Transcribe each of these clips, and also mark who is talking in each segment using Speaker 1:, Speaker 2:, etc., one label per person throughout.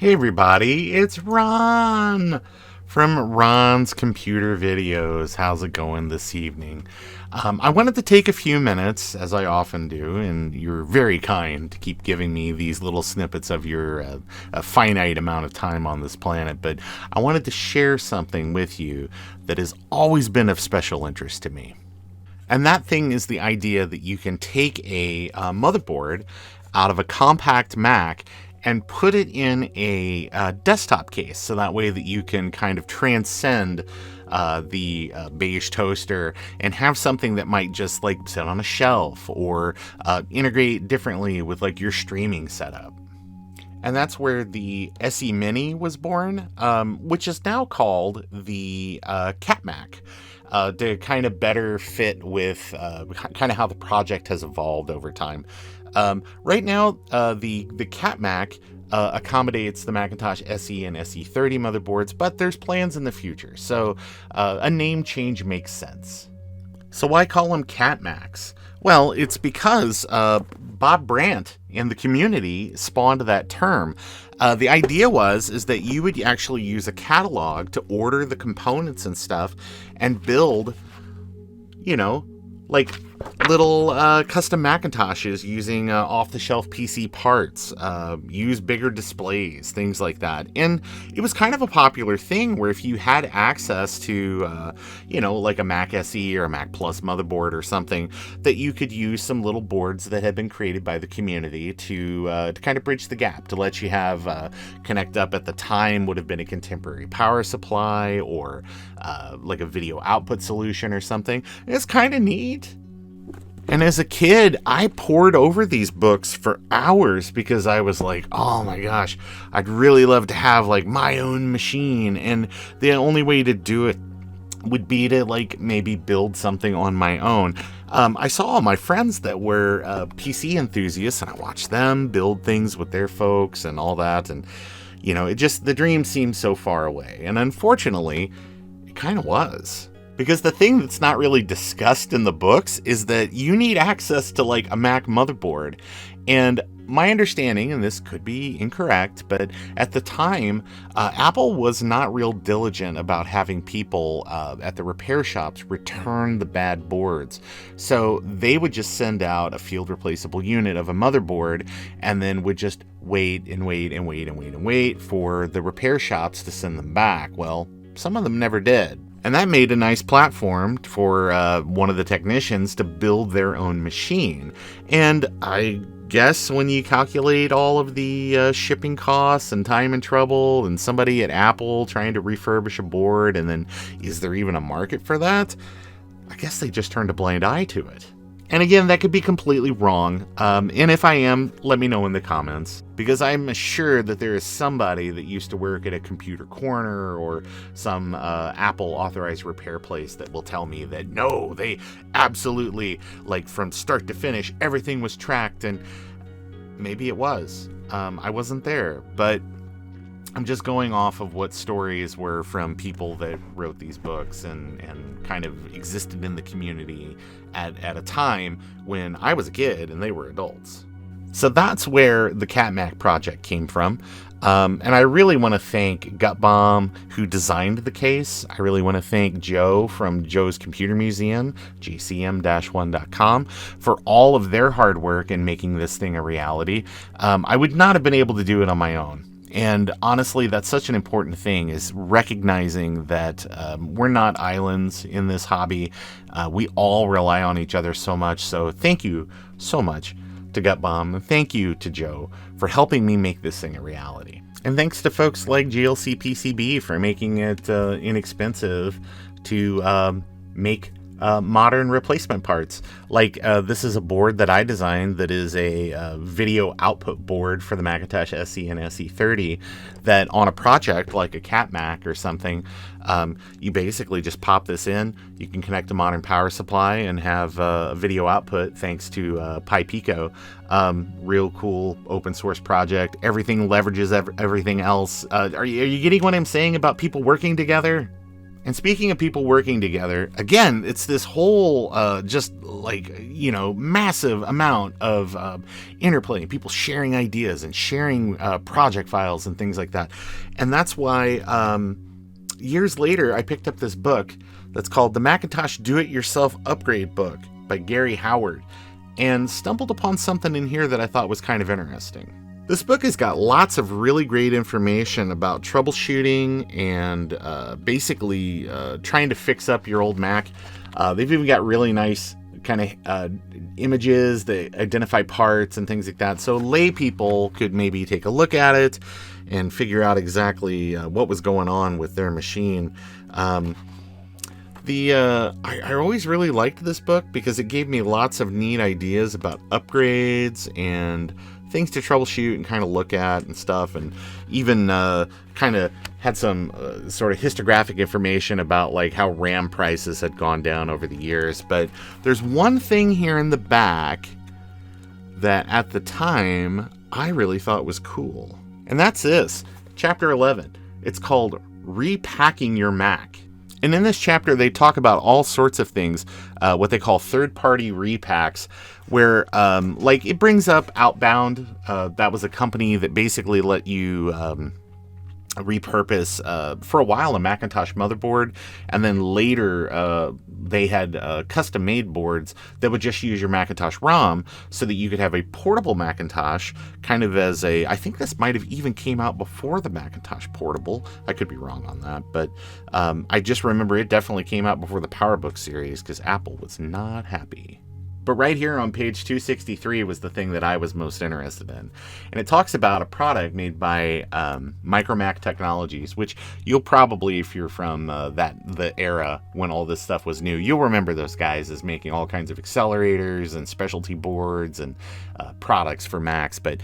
Speaker 1: Hey everybody, it's Ron from Ron's Computer Videos. How's it going this evening? I wanted to take a few minutes, as I often do, and you're very kind to keep giving me these little snippets of your a finite amount of time on this planet, but I wanted to share something with you that has always been of special interest to me. And that thing is the idea that you can take a motherboard out of a compact Mac and put it in a desktop case, so that way that you can kind of transcend the beige toaster and have something that might just like sit on a shelf or integrate differently with like your streaming setup. And that's where the SE Mini was born, which is now called the CAT MAC. To kind of better fit with kind of how the project has evolved over time. Right now, the CAT MAC accommodates the Macintosh SE and SE30 motherboards, but there's plans in the future, so a name change makes sense. So why call them CAT MACs? Well, it's because Bob Brant and the community spawned that term. The idea is that you would actually use a catalog to order the components and stuff and build, like little custom Macintoshes using off-the-shelf PC parts, use bigger displays, things like that. And it was kind of a popular thing where if you had access to, like a Mac SE or a Mac Plus motherboard or something, that you could use some little boards that had been created by the community to kind of bridge the gap, to let you have connect up at the time would have been a contemporary power supply or like a video output solution or something. It's kind of neat. And as a kid, I pored over these books for hours because I was like, oh my gosh, I'd really love to have like my own machine. And the only way to do it would be to like maybe build something on my own. I saw all my friends that were PC enthusiasts, and I watched them build things with their folks and all that. And, the dream seemed so far away. And unfortunately, it kind of was. Because the thing that's not really discussed in the books is that you need access to like a Mac motherboard. And my understanding, and this could be incorrect, but at the time, Apple was not real diligent about having people at the repair shops return the bad boards. So they would just send out a field replaceable unit of a motherboard and then would just wait for the repair shops to send them back. Well, some of them never did. And that made a nice platform for one of the technicians to build their own machine. And I guess when you calculate all of the shipping costs and time and trouble and somebody at Apple trying to refurbish a board, and then is there even a market for that? I guess they just turned a blind eye to it. And again, that could be completely wrong. And if I am, let me know in the comments, because I'm sure that there is somebody that used to work at a Computer Corner or some Apple authorized repair place that will tell me that no, they absolutely, like from start to finish, everything was tracked. And maybe it was. I wasn't there, but I'm just going off of what stories were from people that wrote these books and kind of existed in the community at a time when I was a kid and they were adults. So that's where the CAT MAC project came from. And I really want to thank Gutbaum, who designed the case. I really want to thank Joe from Joe's Computer Museum, gcm-1.com, for all of their hard work in making this thing a reality. I would not have been able to do it on my own. And honestly, that's such an important thing, is recognizing that we're not islands in this hobby. We all rely on each other so much. So thank you so much to Gutbaum. Thank you to Joe for helping me make this thing a reality. And thanks to folks like GLC PCB for making it inexpensive to make modern replacement parts. Like this is a board that I designed that is a video output board for the Macintosh SE and SE30 that on a project like a CAT MAC or something, you basically just pop this in, you can connect a modern power supply and have a video output thanks to PyPico. Real cool open source project. Everything leverages everything else. Are you getting what I'm saying about people working together? And speaking of people working together, again, it's this whole just like, massive amount of interplay, people sharing ideas and sharing project files and things like that. And that's why years later, I picked up this book that's called the Macintosh Do-It-Yourself Upgrade Book by Gary Howard, and stumbled upon something in here that I thought was kind of interesting. This book has got lots of really great information about troubleshooting and basically trying to fix up your old Mac. They've even got really nice kind of images that identify parts and things like that. So lay people could maybe take a look at it and figure out exactly what was going on with their machine. I always really liked this book because it gave me lots of neat ideas about upgrades and things to troubleshoot and kind of look at and stuff, and even kind of had some sort of histographic information about like how RAM prices had gone down over the years. But there's one thing here in the back that at the time I really thought was cool, and that's this, chapter 11. It's called Repacking Your Mac. And in this chapter, they talk about all sorts of things, what they call third-party repacks, where, like, it brings up Outbound. That was a company that basically let you repurpose, for a while, a Macintosh motherboard. And then later, they had custom-made boards that would just use your Macintosh ROM so that you could have a portable Macintosh, kind of as a, I think this might have even came out before the Macintosh Portable. I could be wrong on that, but I just remember it definitely came out before the PowerBook series because Apple was not happy. But right here on page 263 was the thing that I was most interested in. And it talks about a product made by MicroMac Technologies, which you'll probably, if you're from the era when all this stuff was new, you'll remember those guys as making all kinds of accelerators and specialty boards and products for Macs. But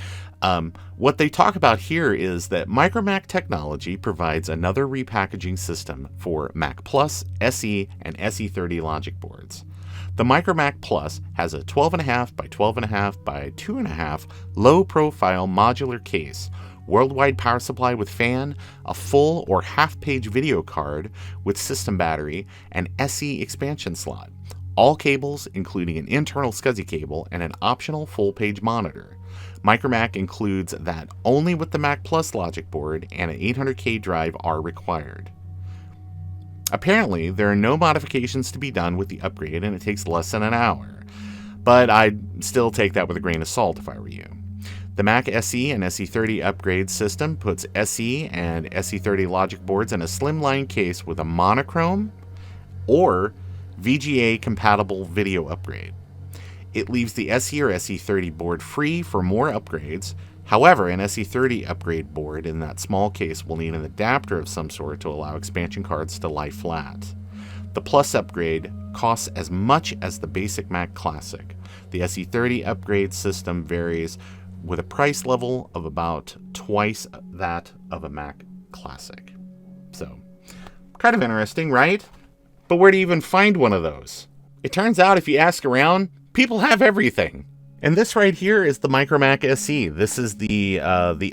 Speaker 1: what they talk about here is that MicroMac Technology provides another repackaging system for Mac Plus, SE, and SE30 logic boards. The MicroMac Plus has a 12.5 by 12.5 by 2.5 low-profile modular case, worldwide power supply with fan, a full or half-page video card with system battery, and SE expansion slot. All cables, including an internal SCSI cable and an optional full-page monitor. MicroMac includes that only with the Mac Plus logic board and an 800K drive are required. Apparently, there are no modifications to be done with the upgrade, and it takes less than an hour. But I'd still take that with a grain of salt if I were you. The Mac SE and SE30 upgrade system puts SE and SE30 logic boards in a slimline case with a monochrome or VGA-compatible video upgrade. It leaves the SE or SE30 board free for more upgrades. However, an SE30 upgrade board in that small case will need an adapter of some sort to allow expansion cards to lie flat. The Plus upgrade costs as much as the basic Mac Classic. The SE30 upgrade system varies with a price level of about twice that of a Mac Classic. So, kind of interesting, right? But where do you even find one of those? It turns out if you ask around, people have everything. And this right here is the MicroMac SE. This is the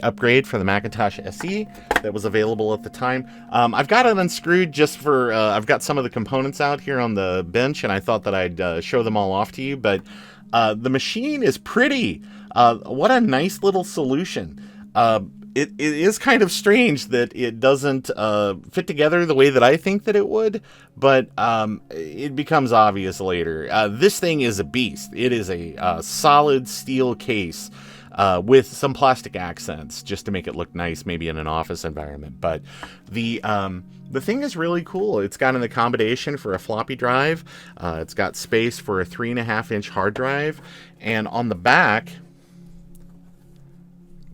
Speaker 1: upgrade for the Macintosh SE that was available at the time. I've got it unscrewed just for, I've got some of the components out here on the bench, and I thought that I'd show them all off to you. But the machine is pretty. What a nice little solution. It is kind of strange that it doesn't fit together the way that I think that it would, but it becomes obvious later. This thing is a beast. It is a solid steel case with some plastic accents just to make it look nice, maybe in an office environment. But the thing is really cool. It's got an accommodation for a floppy drive. It's got space for a 3.5-inch hard drive, and on the back,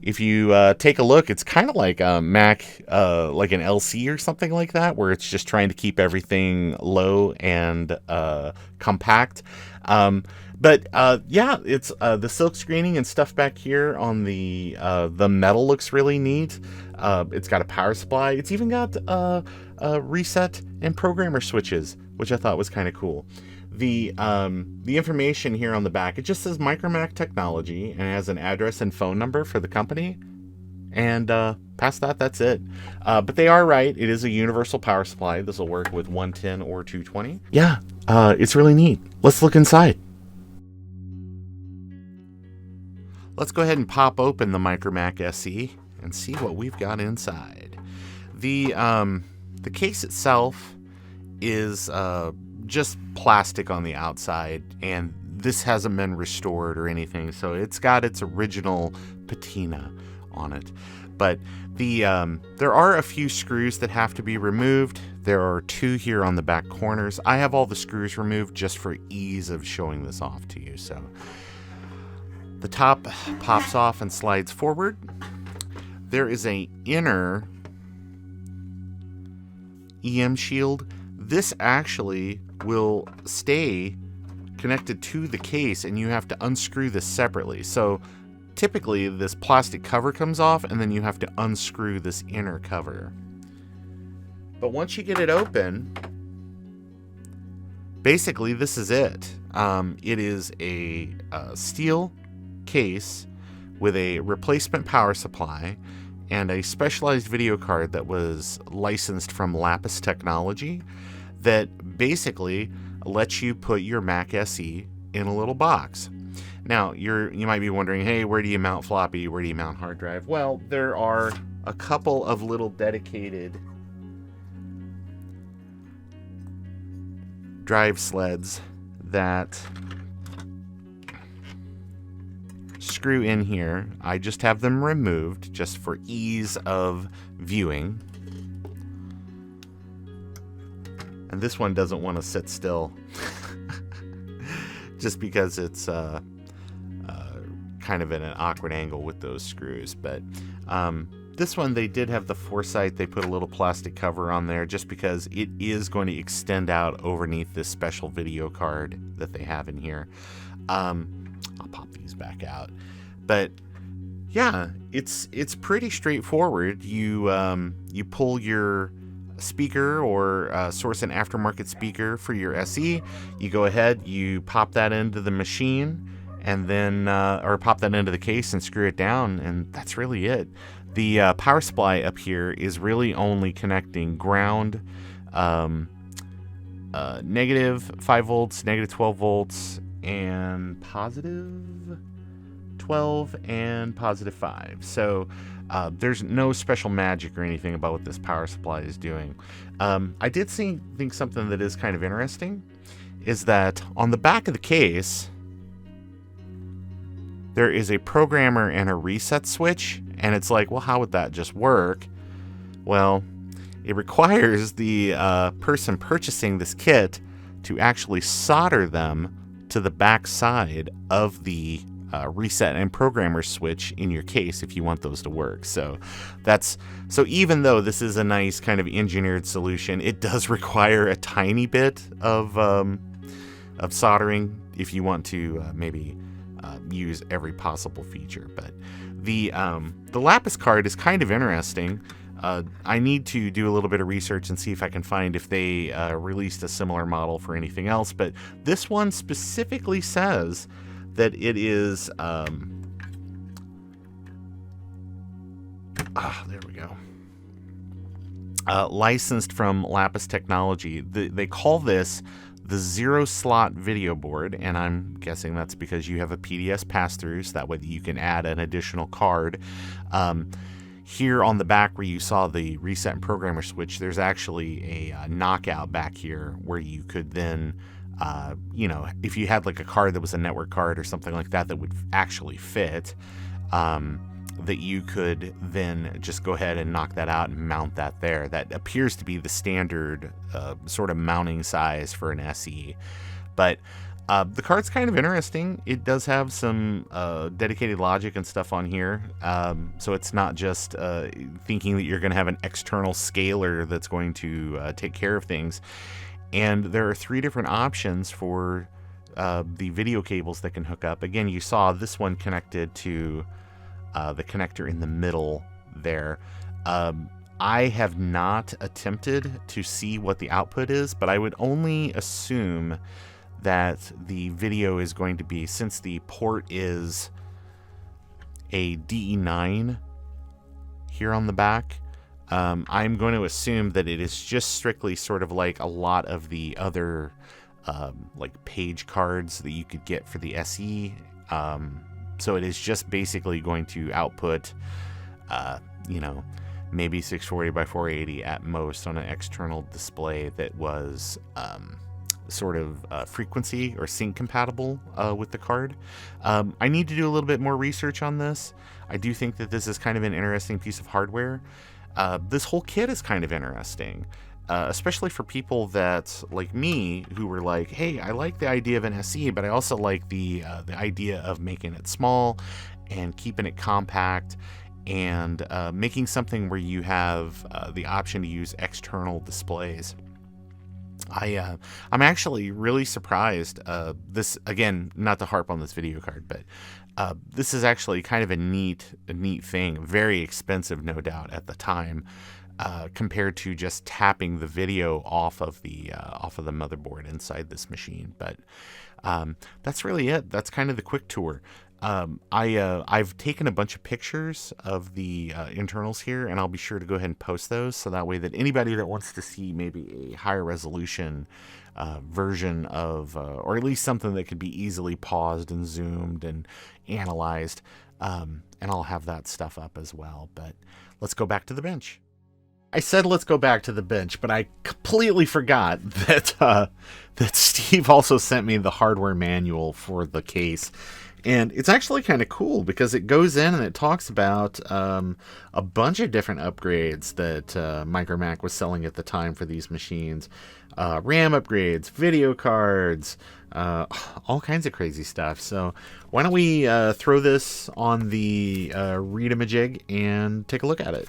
Speaker 1: if you take a look, it's kind of like a Mac, like an LC or something like that, where it's just trying to keep everything low and compact. But yeah, it's the silk screening and stuff back here on the metal looks really neat. It's got a power supply. It's even got reset and programmer switches, which I thought was kind of cool. The information here on the back, it just says MicroMac Technology and it has an address and phone number for the company. And past that, that's it. But they are right. It is a universal power supply. This will work with 110 or 220. Yeah, it's really neat. Let's look inside. Let's go ahead and pop open the MicroMac SE and see what we've got inside. The case itself is just plastic on the outside, and this hasn't been restored or anything, so it's got its original patina on it. But there are a few screws that have to be removed. There are 2 here on the back corners. I have all the screws removed just for ease of showing this off to you. So the top pops off and slides forward. There is an inner EM shield. This actually will stay connected to the case, and you have to unscrew this separately. So typically this plastic cover comes off, and then you have to unscrew this inner cover. But once you get it open, basically this is it. It is a steel case with a replacement power supply and a specialized video card that was licensed from Lapis Technology that basically lets you put your Mac SE in a little box. Now, you might be wondering, hey, where do you mount floppy? Where do you mount hard drive? Well, there are a couple of little dedicated drive sleds that screw in here. I just have them removed just for ease of viewing. And this one doesn't want to sit still just because it's kind of at an awkward angle with those screws. But this one, they did have the foresight. They put a little plastic cover on there just because it is going to extend out underneath this special video card that they have in here. I'll pop these back out. But yeah, it's pretty straightforward. You pull your speaker or source an aftermarket speaker for your SE. You go ahead, you pop that into the machine, and then or pop that into the case and screw it down, and that's really it. The power supply up here is really only connecting ground, negative 5 volts, negative 12 volts, and positive 12 and positive 5. So there's no special magic or anything about what this power supply is doing. I did think something that is kind of interesting is that on the back of the case, there is a programmer and a reset switch, and it's like, well, how would that just work? Well, it requires the person purchasing this kit to actually solder them to the back side of the reset and programmer switch in your case if you want those to work. So even though this is a nice kind of engineered solution, it does require a tiny bit of soldering if you want to maybe use every possible feature. But the Lapis card is kind of interesting. I need to do a little bit of research and see if I can find if they released a similar model for anything else. But this one specifically says that it is there we go, licensed from Lapis Technology. They call this the zero slot video board, and I'm guessing that's because you have a PDS pass-through, so that way you can add an additional card. Here on the back where you saw the reset and programmer switch, there's actually a knockout back here where you could then if you had like a card that was a network card or something like that would actually fit, that you could then just go ahead and knock that out and mount that there. That appears to be the standard sort of mounting size for an SE. But the card's kind of interesting. It does have some dedicated logic and stuff on here. So it's not just thinking that you're going to have an external scaler that's going to take care of things. And there are 3 different options for the video cables that can hook up. Again, you saw this one connected to the connector in the middle there. I have not attempted to see what the output is, but I would only assume that the video is going to be, since the port is a DE9 here on the back. I'm going to assume that it is just strictly sort of like a lot of the other like page cards that you could get for the SE. So it is just basically going to output, maybe 640 by 480 at most on an external display that was sort of frequency or sync compatible with the card. I need to do a little bit more research on this. I do think that this is kind of an interesting piece of hardware. This whole kit is kind of interesting, especially for people that, like me, who were like, hey, I like the idea of an SE, but I also like the idea of making it small and keeping it compact and making something where you have the option to use external displays. I'm actually really surprised. This, again, not to harp on this video card, but this is actually kind of a neat thing. Very expensive, no doubt, at the time, compared to just tapping the video off of the motherboard inside this machine. But that's really it. That's kind of the quick tour. I've taken a bunch of pictures of the internals here, and I'll be sure to go ahead and post those, so that way that anybody that wants to see maybe a higher resolution version of, or at least something that could be easily paused and zoomed and analyzed, and I'll have that stuff up as well. But let's go back to the bench. I said let's go back to the bench, but I completely forgot that Steve also sent me the hardware manual for the case. And it's actually kind of cool because it goes in and it talks about a bunch of different upgrades that MicroMac was selling at the time for these machines. RAM upgrades, video cards, all kinds of crazy stuff. So why don't we throw this on the read-a-majig and take a look at it.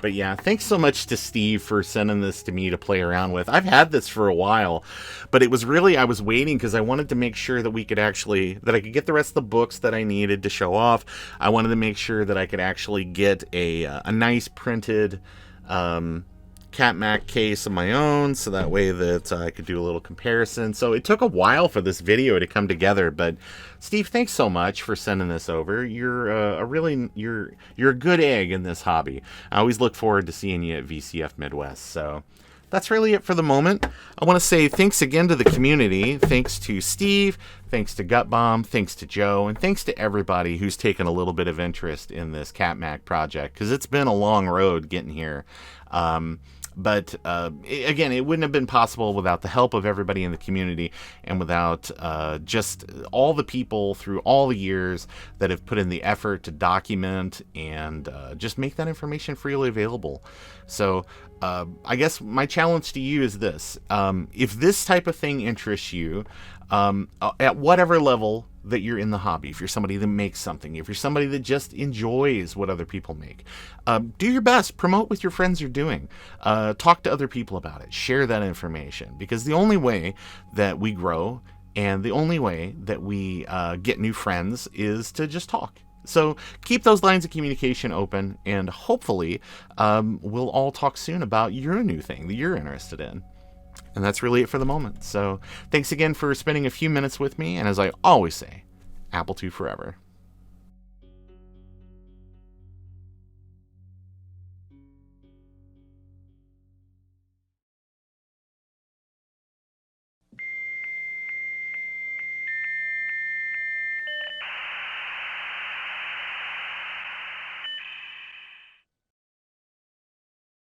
Speaker 1: But yeah, thanks so much to Steve for sending this to me to play around with. I've had this for a while, but it was really, I was waiting because I wanted to make sure that we could actually, that I could get the rest of the books that I needed to show off. I wanted to make sure that I could actually get a nice printed CAT MAC case of my own, so that way that I could do a little comparison. So it took a while for this video to come together, but Steve, thanks so much for sending this over. You're you're a good egg in this hobby. I always look forward to seeing you at VCF Midwest. So that's really it for the moment. I want to say thanks again to the community. Thanks to Steve, thanks to Gut Bomb, thanks to Joe, and thanks to everybody who's taken a little bit of interest in this CAT MAC project, because it's been a long road getting here. But again, it wouldn't have been possible without the help of everybody in the community, and without just all the people through all the years that have put in the effort to document and just make that information freely available. So I guess my challenge to you is this. If this type of thing interests you, at whatever level that you're in the hobby, if you're somebody that makes something, if you're somebody that just enjoys what other people make, do your best, promote what your friends are doing, talk to other people about it, share that information, because the only way that we grow and the only way that we get new friends is to just talk. So keep those lines of communication open, and hopefully we'll all talk soon about your new thing that you're interested in. And that's really it for the moment. So thanks again for spending a few minutes with me. And as I always say, Apple II forever.